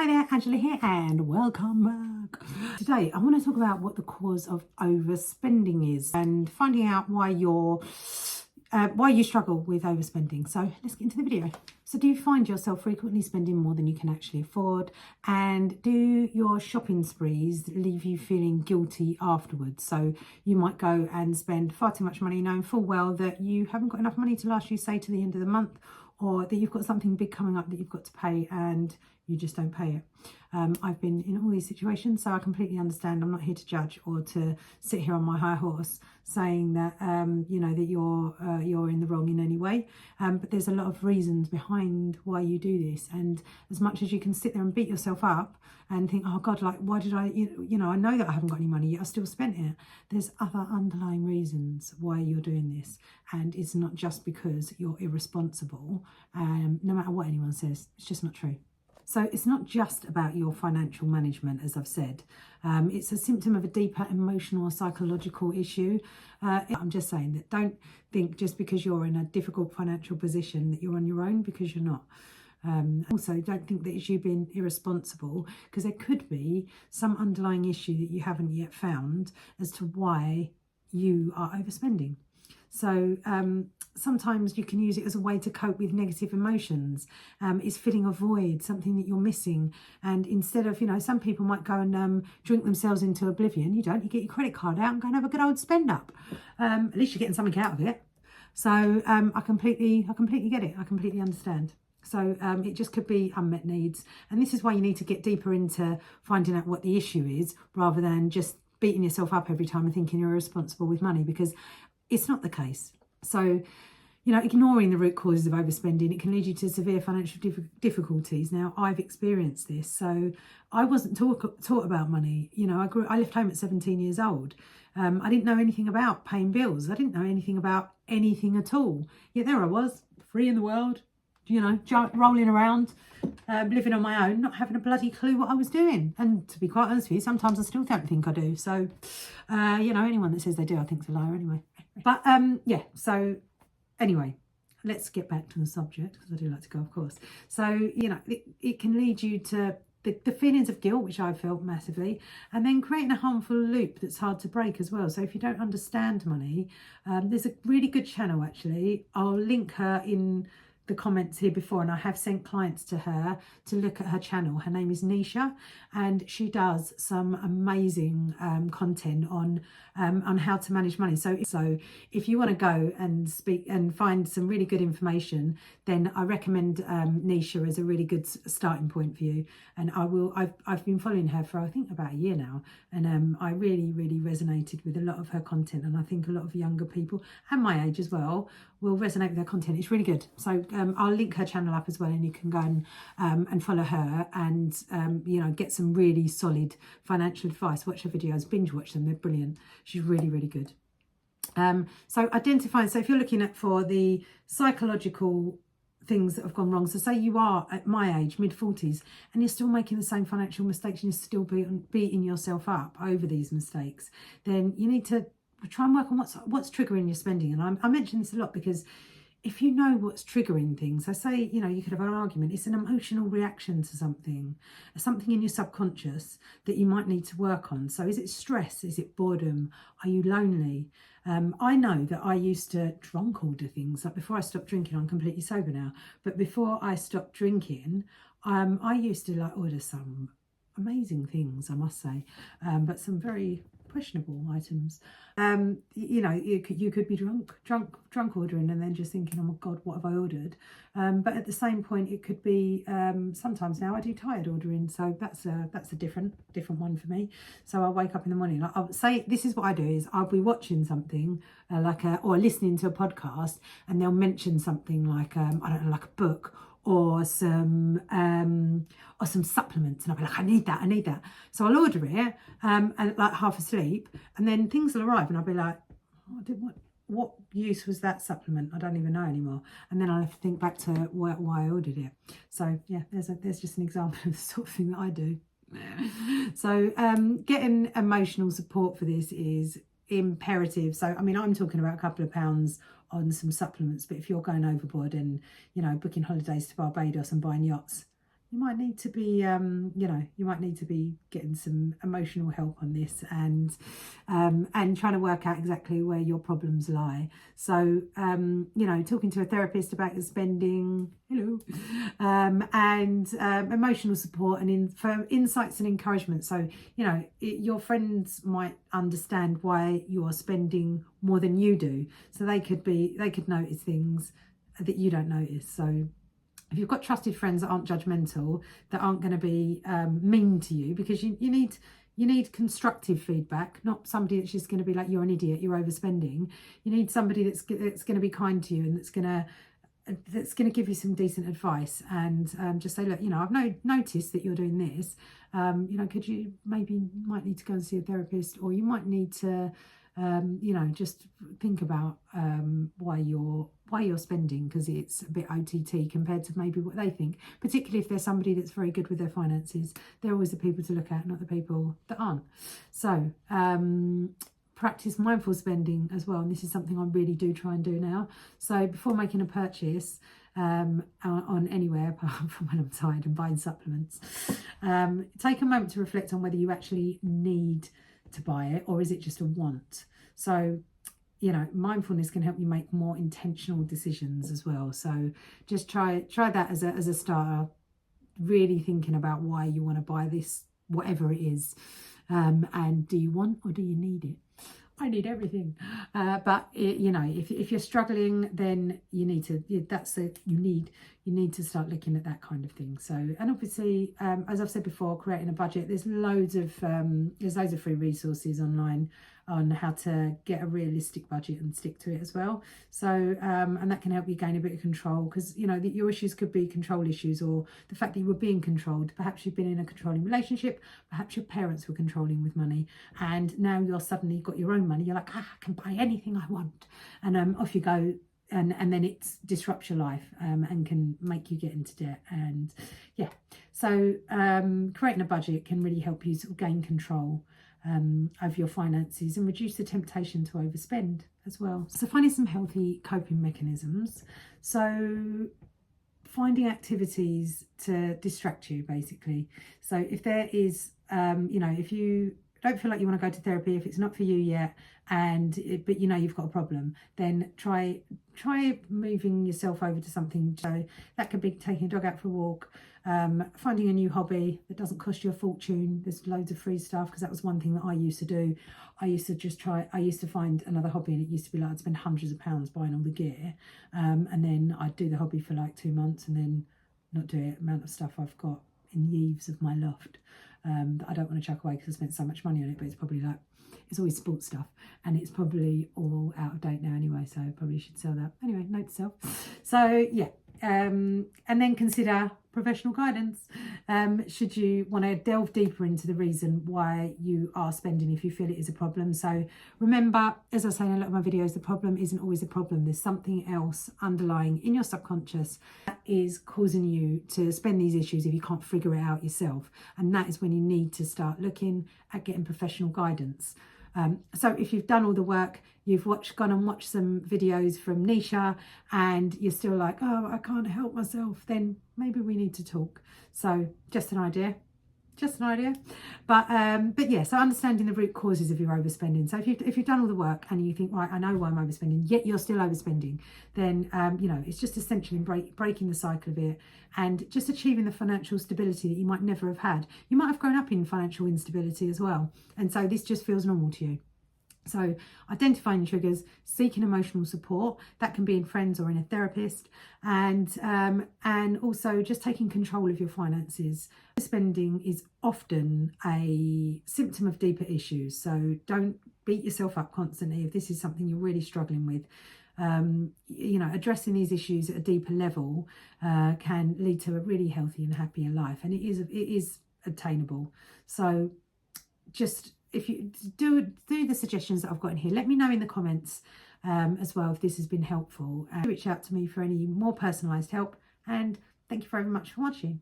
Hi there, Angela here and welcome back. Today I want to talk about what the cause of overspending is and finding out why you struggle with overspending. So let's get into the video. So do you find yourself frequently spending more than you can actually afford? And do your shopping sprees leave you feeling guilty afterwards? So you might go and spend far too much money knowing full well that you haven't got enough money to last you, say, to the end of the month, or that you've got something big coming up that you've got to pay and you just don't pay it. I've been in all these situations, so I completely understand. I'm not here to judge or to sit here on my high horse saying that that you're in the wrong in any way. But there's a lot of reasons behind why you do this, and as much as you can sit there and beat yourself up and think, oh God, like why did I? I know that I haven't got any money yet. I still spent it. There's other underlying reasons why you're doing this, and it's not just because you're irresponsible. No matter what anyone says, it's just not true. So it's not just about your financial management, as I've said. It's a symptom of a deeper emotional or psychological issue. I'm just saying that don't think just because you're in a difficult financial position that you're on your own, because you're not. Also, don't think that it's you being irresponsible, because there could be some underlying issue that you haven't yet found as to why you are overspending. So sometimes you can use it as a way to cope with negative emotions. It's filling a void, something that you're missing. And instead of, some people might go and drink themselves into oblivion. You don't. You get your credit card out and go and have a good old spend up. At least you're getting something out of it. So I completely get it. I completely understand. So it just could be unmet needs. And this is why you need to get deeper into finding out what the issue is, rather than just beating yourself up every time and thinking you're irresponsible with money, because it's not the case. So, ignoring the root causes of overspending, it can lead you to severe financial difficulties. Now, I've experienced this. So I wasn't taught about money. I left home at 17 years old. I didn't know anything about paying bills. I didn't know anything about anything at all. Yet there I was, free in the world, rolling around, living on my own, not having a bloody clue what I was doing. And to be quite honest with you, sometimes I still don't think I do. So, anyone that says they do, I think is a liar anyway. But so anyway, let's get back to the subject, because I do like to go, of course. So, it can lead you to the feelings of guilt, which I felt massively, and then creating a harmful loop that's hard to break as well. So if you don't understand money, there's a really good channel, actually. I'll link her in the comments here before, and I have sent clients to her to look at her channel. Her name is Nisha, and she does some amazing content on how to manage money. So if you want to go and speak and find some really good information, then I recommend Nisha as a really good starting point for you. And I've been following her for I think about a year now, and I really resonated with a lot of her content, and I think a lot of younger people and my age as well will resonate with her content. It's really good. So I'll link her channel up as well, and you can go and follow her and get some really solid financial advice. Watch her videos, binge watch them, they're brilliant. She's really good. So if you're looking for the psychological things that have gone wrong, so say you are at my age, mid-40s, and you're still making the same financial mistakes and you're still beating yourself up over these mistakes, then you need to try and work on what's triggering your spending. And I mention this a lot because if you know what's triggering things, I say, you could have an argument. It's an emotional reaction to something in your subconscious that you might need to work on. So is it stress? Is it boredom? Are you lonely? I know that I used to drunk order things. Like before I stopped drinking, I'm completely sober now. But before I stopped drinking, I used to order some amazing things, I must say, but some very questionable items. You could be drunk ordering and then just thinking, oh my God, what have I ordered? But at the same point, it could be sometimes now I do tired ordering, so that's a different one for me. So I'll wake up in the morning. I'll say, this is what I do is I'll be watching something or listening to a podcast, and they'll mention something like I don't know, like a book or some supplements, and I'll be like, I need that. So I'll order it, and like half asleep, and then things will arrive, and I'll be like, what use was that supplement? I don't even know anymore. And then I'll have to think back to why I ordered it. So yeah, there's just an example of the sort of thing that I do. So getting emotional support for this is imperative. So I'm talking about a couple of pounds on some supplements, but if you're going overboard and booking holidays to Barbados and buying yachts, you might need to be, you might need to be getting some emotional help on this, and trying to work out exactly where your problems lie. So, talking to a therapist about your spending, and emotional support and for insights and encouragement. So, your friends might understand why you're spending more than you do. So they could notice things that you don't notice. So if you've got trusted friends that aren't judgmental, that aren't going to be mean to you, because you need constructive feedback, not somebody that's just going to be like, you're an idiot, you're overspending. You need somebody that's going to be kind to you, and that's going to give you some decent advice, and just say, look, I've noticed that you're doing this. Might need to go and see a therapist, or you might need to just think about why you're spending, because it's a bit OTT compared to maybe what they think, particularly if there's somebody that's very good with their finances. They're always the people to look at, not the people that aren't. So practice mindful spending as well, and this is something I really do try and do now. So before making a purchase on anywhere apart from when I'm tired and buying supplements, take a moment to reflect on whether you actually need to buy it, or is it just a want. So mindfulness can help you make more intentional decisions as well. So just try that as a starter, really thinking about why you want to buy this, whatever it is, and do you want or do you need it? I need everything, but if you're struggling, then you need to start looking at that kind of thing. So, and obviously, as I've said before, creating a budget, there's loads of free resources online on how to get a realistic budget and stick to it as well. So and that can help you gain a bit of control, because your issues could be control issues, or the fact that you were being controlled. Perhaps you've been in a controlling relationship, perhaps your parents were controlling with money, and now you're suddenly got your own money. You're like, I can buy anything I want, and off you go. And then it disrupts your life, and can make you get into debt. And so creating a budget can really help you sort of gain control of your finances and reduce the temptation to overspend as well. So finding some healthy coping mechanisms. So finding activities to distract you, basically. So if there is, if you don't feel like you want to go to therapy, if it's not for you yet, but you've got a problem, then try moving yourself over to something. So that could be taking a dog out for a walk, finding a new hobby that doesn't cost you a fortune. There's loads of free stuff, because that was one thing that I used to do. I used to find another hobby, and it used to be like I'd spend hundreds of pounds buying all the gear, and then I'd do the hobby for like 2 months and then not do it. Amount of stuff I've got in the eaves of my loft that I don't want to chuck away because I spent so much money on it, but it's probably it's always sports stuff, and it's probably all out of date now anyway, so I probably should sell that. Anyway, note to self. So and then consider professional guidance should you want to delve deeper into the reason why you are spending, if you feel it is a problem. So remember, as I say in a lot of my videos, the problem isn't always a problem. There's something else underlying in your subconscious that is causing you to spend these issues if you can't figure it out yourself, and that is when you need to start looking at getting professional guidance. So if you've done all the work, you've gone and watched some videos from Nisha, and you're still like, oh, I can't help myself, then maybe we need to talk. So just an idea. But yeah, so understanding the root causes of your overspending. So if you've done all the work and you think, right, I know why I'm overspending, yet you're still overspending, then it's just essentially breaking the cycle of it, and just achieving the financial stability that you might never have had. You might have grown up in financial instability as well, and so this just feels normal to you. So identifying triggers, seeking emotional support, that can be in friends or in a therapist, and also just taking control of your finances. Spending is often a symptom of deeper issues, so don't beat yourself up constantly if this is something you're really struggling with. Addressing these issues at a deeper level can lead to a really healthy and happier life, and it is attainable. So just, if you do the suggestions that I've got in here, let me know in the comments as well if this has been helpful. Reach out to me for any more personalised help, and thank you very much for watching.